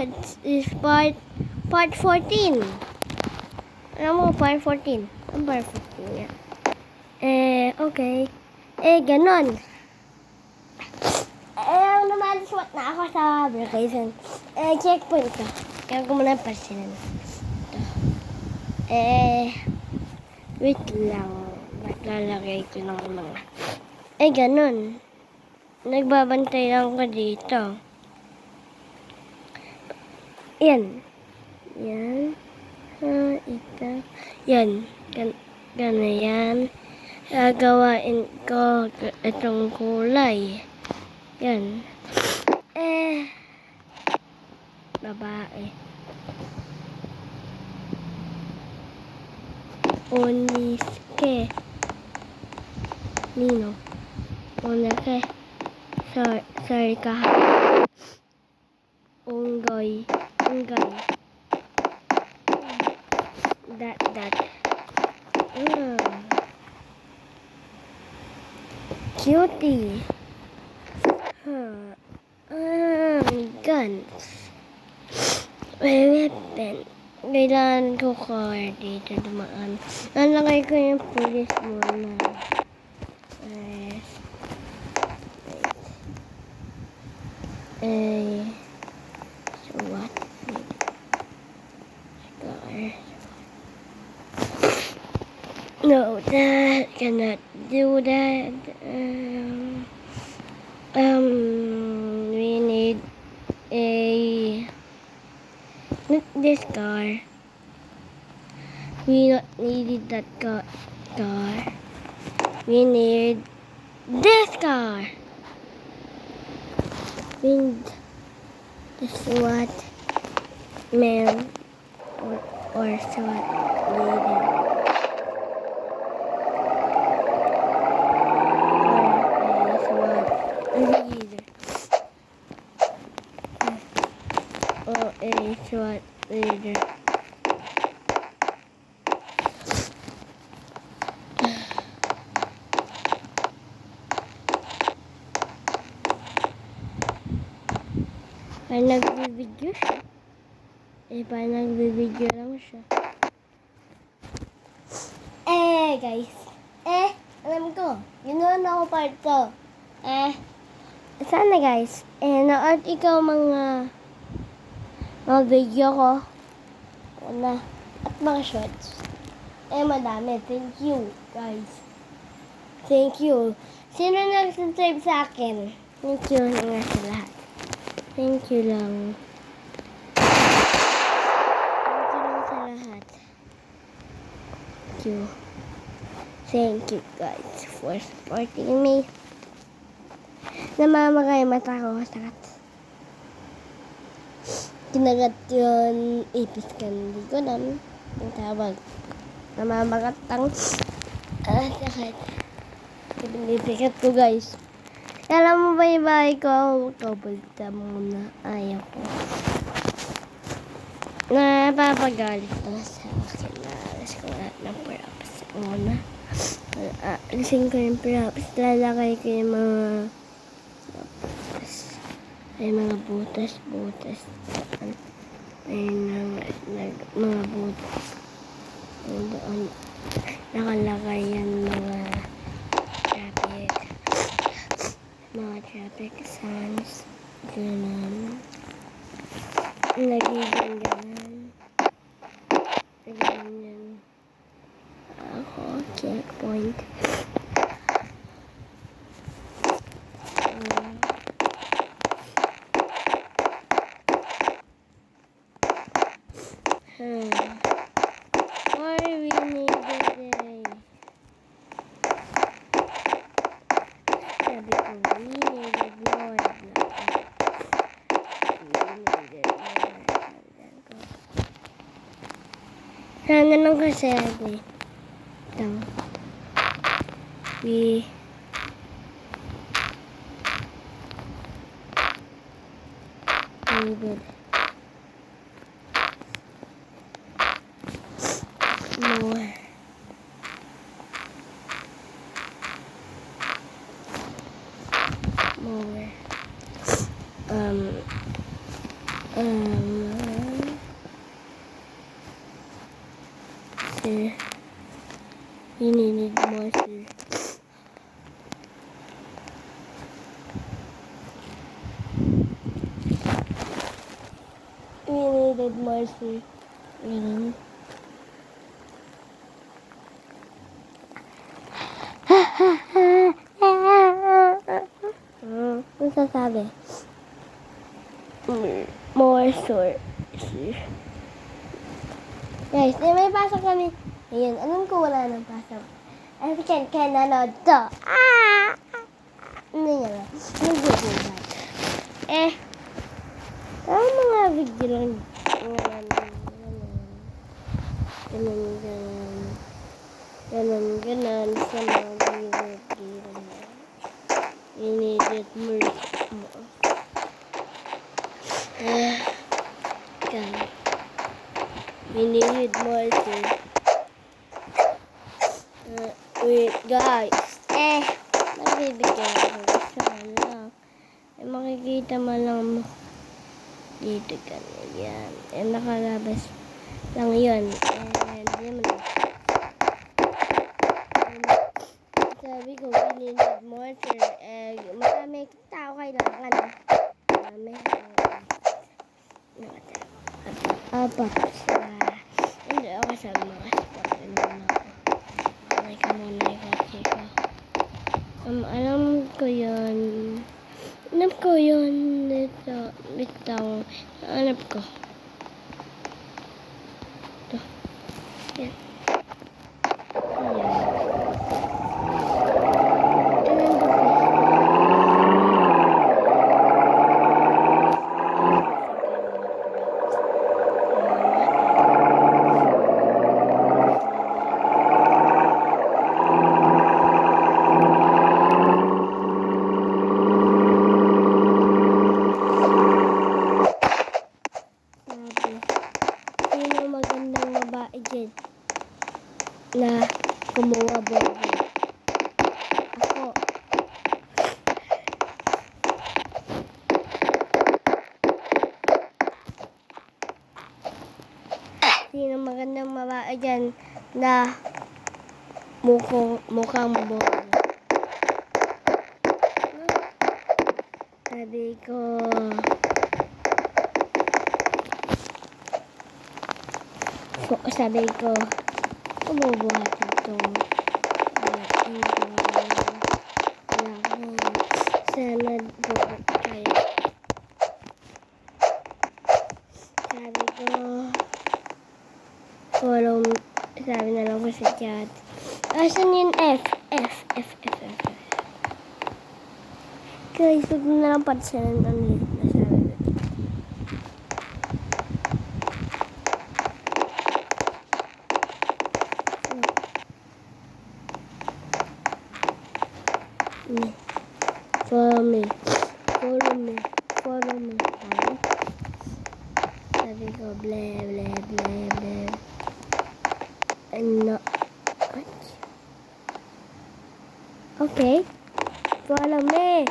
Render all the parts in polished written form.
This is part 14. Alam mo, part 14. Ang part 14 yan. Okay. Ganon. Ang naman-swat na ako sa vacation. Checkpoint ko. Kaya ko muna yung parsinan. Ito. Wait lang. Maglalagay ko ng mga. Ganon. Nagbabantay lang ko dito. Yan. Yan. Ito. Yan. Gano'n yan. Gagawain ko itong kulay. Yan. Babae. Oniske. Nino. Onake. Sorry ka. Unggoy. That. Cutie. Guns. Weapon. Kailangan ko car dito dumaan. Nalagay ko yung police muna. So what? No, that cannot do that. We need not this car. We not needed that car. We need this car. We need this what man or SWAT leader. SWAT leader. Parang nagbibideo siya. Parang nagbibideo lang siya. Guys. Alam ko. Ginawa ako part to. Sana guys. Naot ikaw mga video ko. At mga shorts. Madami. Thank you, guys. Thank you. Sino nag-subscribe sa akin? Thank you nga sa lahat. Thank you lang. Thank you lang sa lahat. Thank you guys for supporting me. Namamagay mata ko. Sakit. Kinagat yun. Ipis ka. Hindi ko naman. Ang tawag. Namamagat ang sakit. Pinipikat ko guys. Alam mo ba yung bahay ko? Kabulta muna. Ayaw ko. Napapagalit na sa akin. Alas ko lahat ng props. Una. Alisin ko yung props. Lalakay ko yung mga butas. Mga butas. Doon. Nakalagay yan mga traffic signs. Ganun. Nagiging ganun. Ganyan. Ako, checkpoint. Why we need today? Sabi ko, we needed more. Sana nung kasi ito. We needed more. More. sir. We needed more, sir. We needed more, sir. Ganun. Ano sasabi? More, sir. Guys, may pasok kami. Ayun, alam ko wala nang pasok. As you can nanood to. Ano yan? Nag-google. Mga video lang. Ganon. Sa mga video. We needed more. We needed more too. Wait, guys. Nagbibigyan ako sa lang. Makikita mo lang dito ganyan. Nakalabas lang yun. Yan mo lang. Sabi ko, we needed more sir. Marami tao kailangan. Marami. Apat. Hindi ako sa mga spot. Okay ka muna ikotse ko. Alam ko yun. Bitaw. Hanap ko. Ito. Yan. Na kumuha bobo. Ako. Sino magandang babae dyan na mukhang bobo? Sabi ko, kumubuhatin itong sana bubot kayo. Sabi ko, follow, sabi na lang ko sa chat. Asan yung F? Guys, huwag na lang pati siya ng ulit na sabi ko. Follow me. Sabi ko, blah. No. Okay. Follow me.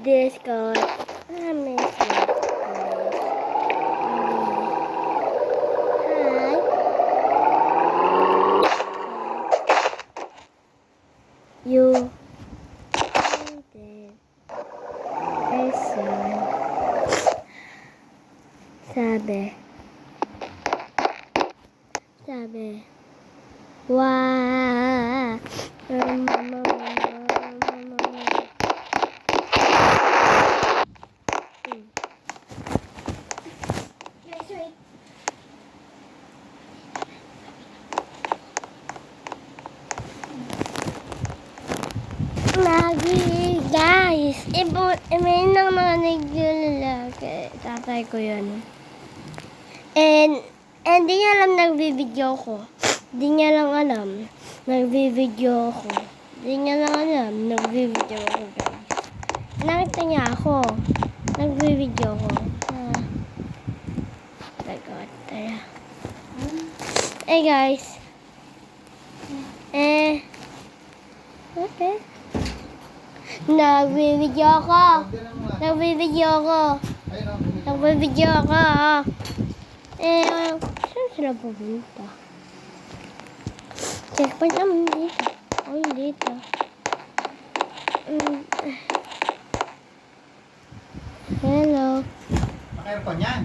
Discord. Hi. You sabi wah guys, may nang mga naglalala tatay ko yun. And di niya alam nagbibideo ko. Di niya lang alam nagbibideo ko. Di niya lang alam nagbibideo ko, guys. Nakita niya ako. Nagbibideo ko. Tagot, tara. Guys. Okay. Nagbibideo ko. Nagbibideo ko. Nagbibideo ko. Saan sila pupunta? Checkpoint naman dito. Oh, dito. Hello. Naka-aircon yan.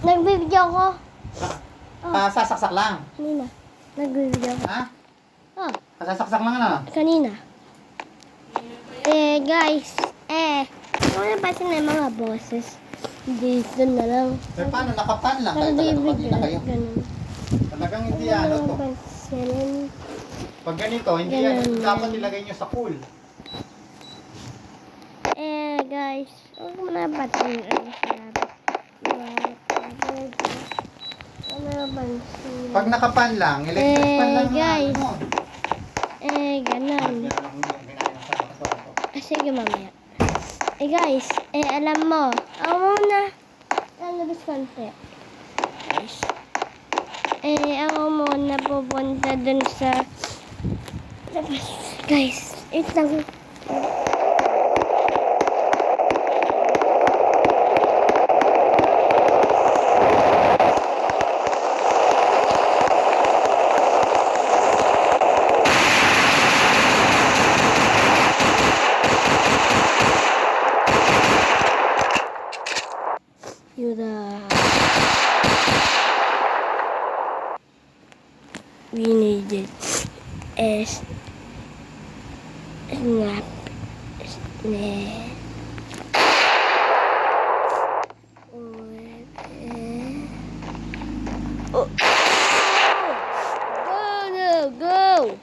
Nagbibideo ko. Sasaksak lang. Kanina. Nagbibideo ko. Ha? Oh, Sasaksak lang ano? kanina. Guys. Wala pa sila mga boses. Dito na lang. Pero paano? Nakapan lang. Kahit talagang pag na kayo. Ganun. Talagang hindi ano to. Pag ganito, hindi yan. Dapat ilagay nyo sa pool. Guys. Huwag mo na batin. Pag nakapan lang, electric pan lang. Guys. Ano. Ganun. Sige, mamaya. Guys, alam mo, ako muna. Lalabas konti. Guys. Ako muna pupunta dun sa labas. Guys, wait lang. We need it as snap snap. Oh. Go.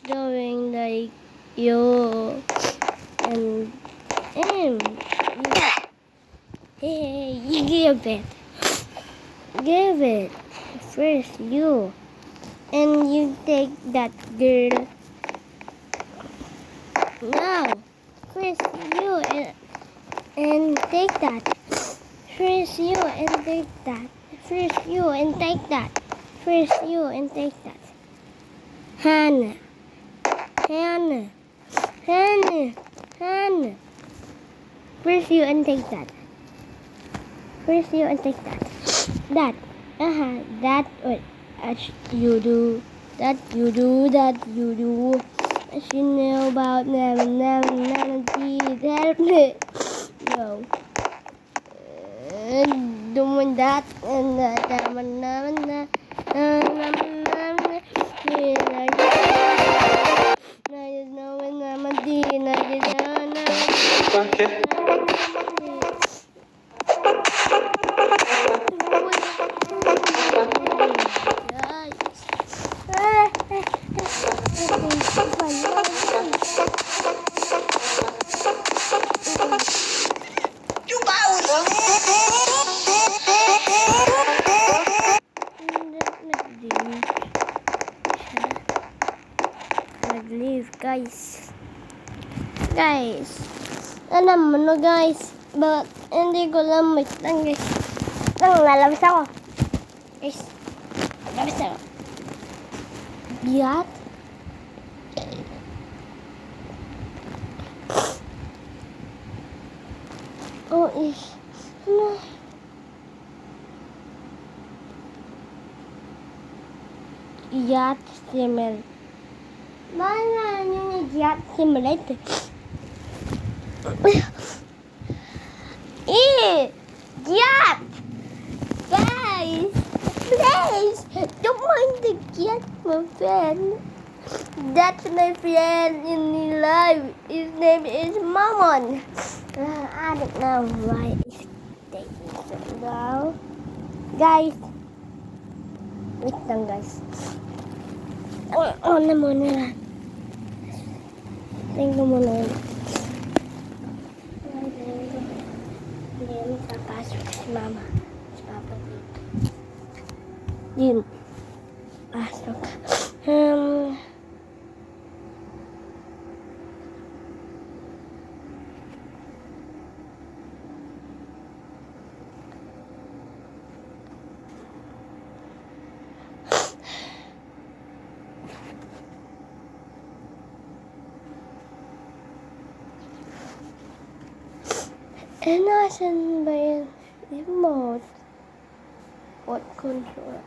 Doing like you and hey, you give it first you, and you take that girl. Now first you and take that. First you and take that. First you and take that. First you and take that. Hannah. First you and take that. First you and take that. That. That what you do. That you do. As you know about never, please help me. No. Doing that and that. Nag-leave, guys. Alam mo no, guys. But, hindi ko lang wait lang, guys. Lalabas ako. Guys, lalabas ako. Biat. Oh, ano? Yacht Simulator. Bakit nga yun yung Yacht Simulator? Cat! Guys! Please! Don't mind the cat, my friend. That's my friend in real life. His name is Mammon. I don't know why it's taking so long. Guys! Wait lang, guys. Na muna. Tingnan mo na. Hindi magpapasok si Mama. Si Papa dito. Yun. Pasok. Nasan ba yung remote? What control?